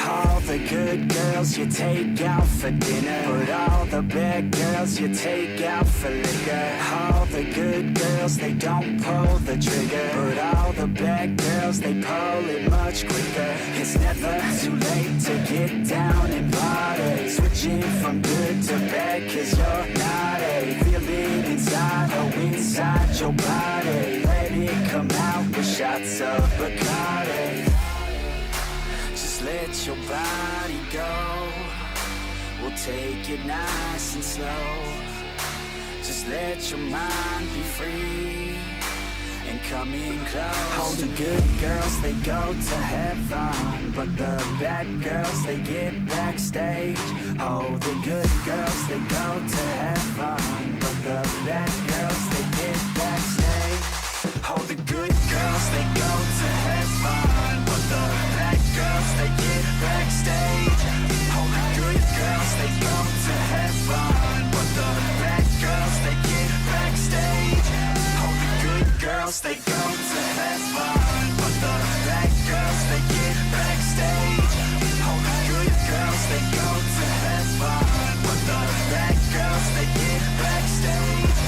All the good girls you take out for dinner, but all the bad girls you take out for liquor. All the good girls, they don't pull the trigger, but all the bad girls, they pull it much quicker. It's never too late to get down and party, switching from good to bad, cause you're naughty. Feel it inside, oh inside your body, let it come out with shots of Bacardi. Just let your body go, we'll take it nice and slow. Just let your mind be free and come in close. All the good girls, they go to heaven, but the bad girls, they get backstage. Oh, the good girls, they go to heaven, but the bad girls, they get backstage. Oh, the good girls, they go to heaven, but the bad girls, they get backstage. Oh, the good girls, they go to heaven, but the bad girls, they get backstage. Oh, the good girls, they go to heaven, but the bad girls, they get backstage. Oh, the good girls, they go to heaven, but the bad girls, they get backstage.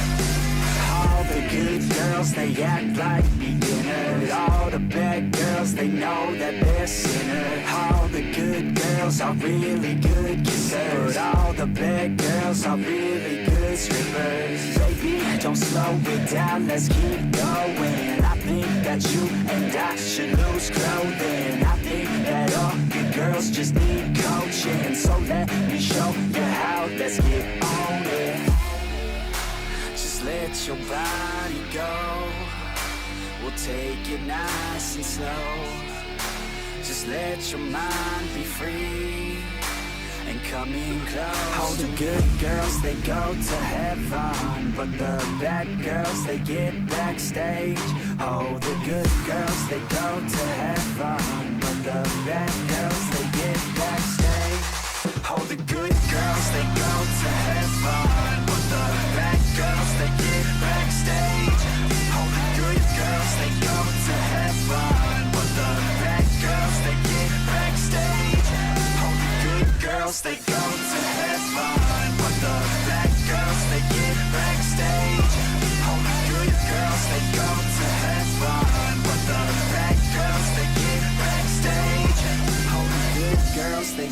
All the good girls, they act like beginners. All the bad girls, they know that they're sinners. All the good girls are really good kissers, but all the bad girls are really good strippers. Baby, don't slow it down, let's keep going. I think that you and I should lose clothing. I think that all good girls just need coaching. So let me show you how, let's get on it. Just let your body go, we'll take it nice and slow. Just let your mind be free and come in close. All the good girls, they go to heaven, but the bad girls, they get backstage. Oh, the good girls, they go to heaven, but the bad girls, they get backstage. Oh, the good girls, they go to heaven, but the bad girls, they get backstage. Oh, the good girls, they go to heaven, but the bad girls, they get backstage. Oh, the good girls, they go to heaven, but the bad girls, they get backstage. Oh, the good girls, they go to heaven, but the bad girls, they get backstage. Oh, the good girls, they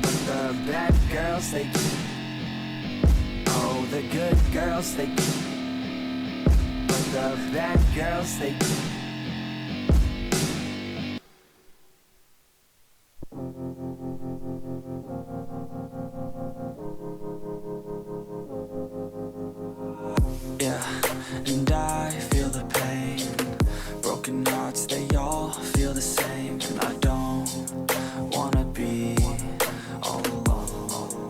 but the bad girls, they oh, the good girls, they but the bad girls, they yeah, and I feel the pain. Broken hearts, they all feel the same. I don't wanna be all alone.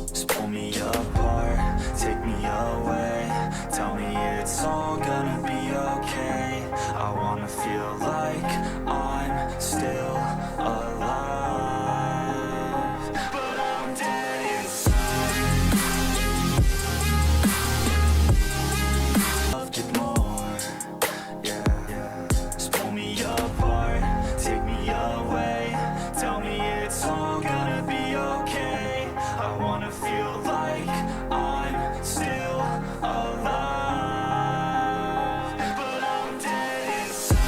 Just pull me apart, take me away, tell me it's all gonna be okay. I wanna feel like I'm still alive, but I'm dead inside. Loved it more, yeah. Just pull me apart, take me away, tell me it's all gonna be okay. I wanna feel like I'm still alive, but I'm dead inside.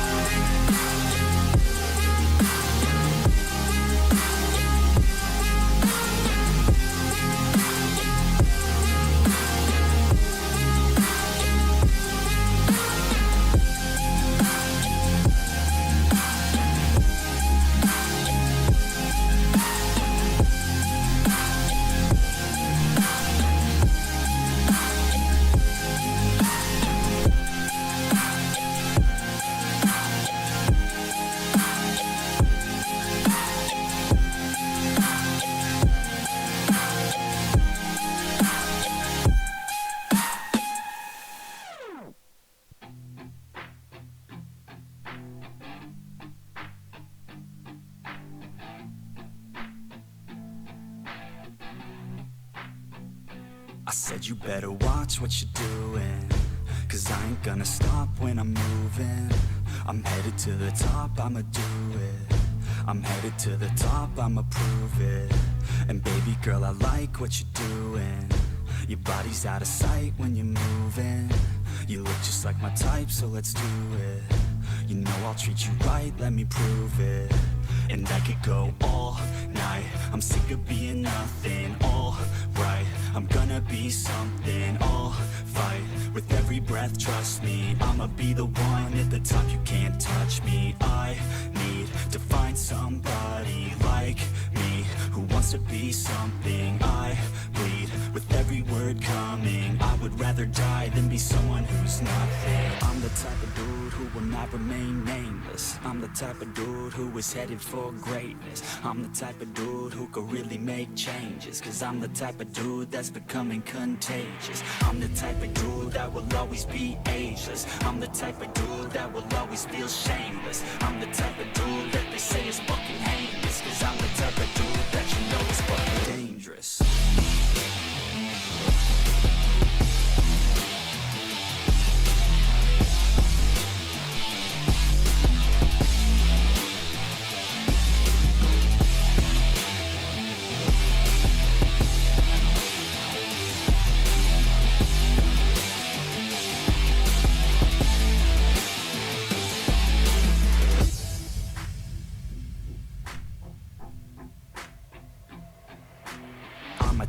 I said you better watch what you're doing. 'cause I ain't gonna stop when I'm moving. I'm headed to the top, I'ma do it. I'm headed to the top, I'ma prove it. And baby girl, I like what you're doing. Your body's out of sight when you're moving. You look just like my type, so let's do it. You know I'll treat you right, let me prove it. And I could go all night, I'm sick of being nothing. All right, I'm gonna be something. I'll fight with every breath, trust me. I'ma be the one at the top, you can't touch me. I need to find somebody like me, who wants to be something. I bleed with every word coming. I would rather die than be someone who's nothing. I'm the type of dude who will not remain nameless. I'm the type of dude who is headed for greatness. I'm the type of dude who could really make changes, 'cause I'm the type of dude that's becoming contagious. I'm the type of dude that will always be ageless. I'm the type of dude that will always feel shameless. I'm the type of dude that they say is fucking heinous, 'cause I'm the type of dude that you know is fucking dangerous.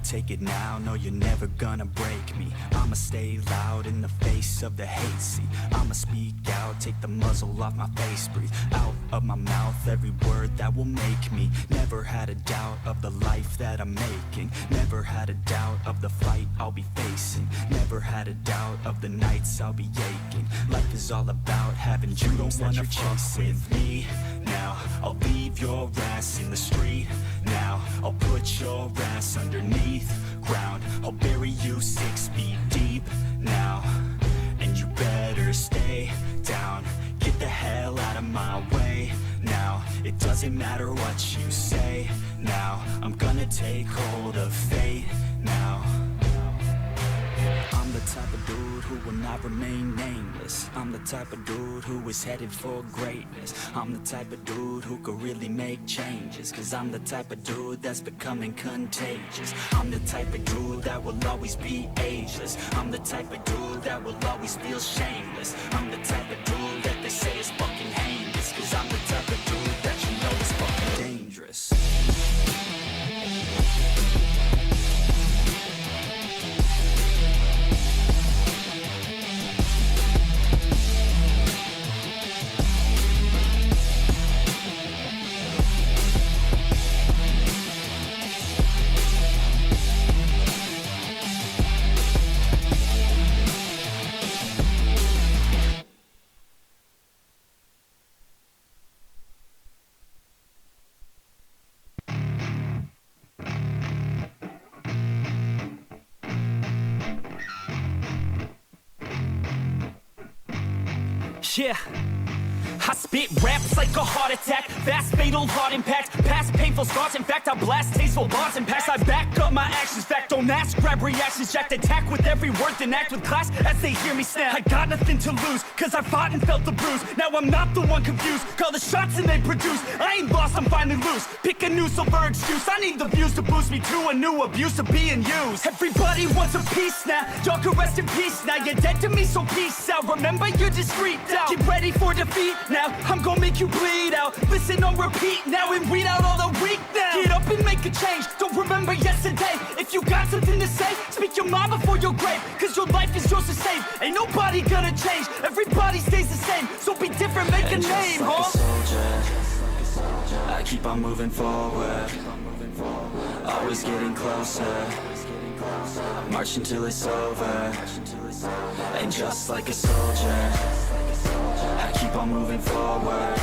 Take it now, no you're never gonna break me. I'ma stay loud in the face of the hate. See, I'ma speak out, take the muzzle off my face. Breathe out of my mouth every word that will make me. Never had a doubt of the life that I'm making. Never had a doubt of the fight I'll be facing. Never had a doubt of the nights I'll be aching. Life is all about having dreams that you're chasing. With me now, I'll leave your ass in the street. Now, I'll put your ass underneath ground. I'll bury you 6 feet deep now, and you better stay down. Get the hell out of my way now. It doesn't matter what you say now. I'm gonna take hold of fate now. I'm the type of dude who will not remain nameless. I'm the type of dude who is headed for greatness. I'm the type of dude who could really make changes, 'cause I'm the type of dude that's becoming contagious. I'm the type of dude that will always be ageless. I'm the type of dude that will always feel shameless. I'm the type of dude that they say is fucking heinous, 'cause I'm the type of dude that you know is fucking dangerous. Yeah, I spit raps like a heart attack. Fast, fatal, heart impact. Past painful scars, in fact I blast tasteful bars and packs. I back up my actions, fact don't ask, grab reactions jacked. Attack with every word, then act with class as they hear me snap. I got nothing to lose, 'cause I fought and felt the bruise. Now I'm not the one confused, call the shots and they produce. I ain't lost, I'm finally loose. Pick a new silver excuse, I need the views to boost me to a new abuse of being used. Everybody wants a piece now, y'all can rest in peace now. You're dead to me, so peace out. Remember you're discreet now, get ready for defeat now. I'm gonna make you bleed out. Listen on repeat now and weed out all the weak now. Get up and make a change, don't remember yesterday. If you got something to say, speak your mind before your grave, 'cause your life is yours to save. Ain't nobody gonna change, everybody stays the same. So be different, make and a name, like huh? a soldier, I keep on moving forward, always getting closer. I march until it's over. And just like a soldier, I keep on moving forward,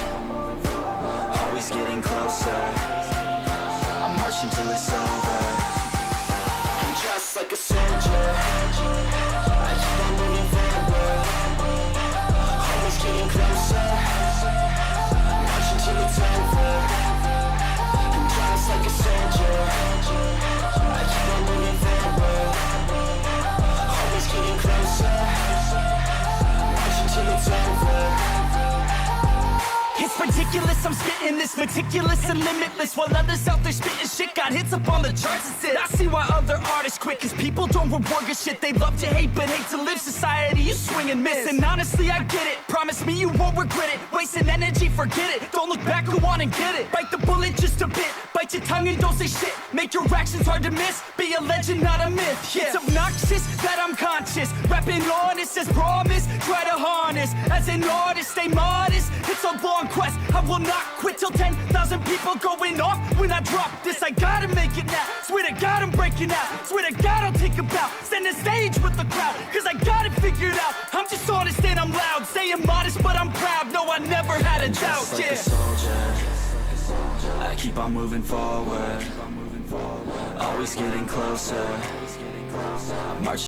always getting closer. I march until it's over. And just like a soldier, I keep on moving forward, always getting closer. I march until it's over. And just like a soldier, I keep on moving forward, always getting closer. ridiculous, I'm spitting this meticulous and limitless, while others out there spitting shit got hits up on the charts and shit. I see why other artists quit, cause people don't reward good shit. They love to hate but hate to live. Society, you swing and miss, and honestly I get it. Promise me you won't regret it. Wasting energy, forget it. Don't look back, go on and get it. Bite the bullet just a bit, bite your tongue and don't say shit. Make your actions hard to miss, be a legend not a myth. Yeah. It's obnoxious that I'm conscious, rapping honest as promise. Try to harness, as an artist stay modest. It's a long quest, I will not quit till 10,000 people going off when I drop this. I gotta make it now, swear to God I'm breaking out. Swear to God I'll take a bow, stand the stage with the crowd, cause I got it figured out. I'm just honest and I'm loud, saying modest but I'm proud. No, I never had a doubt. Just like a soldier, I keep on moving forward, always getting closer. March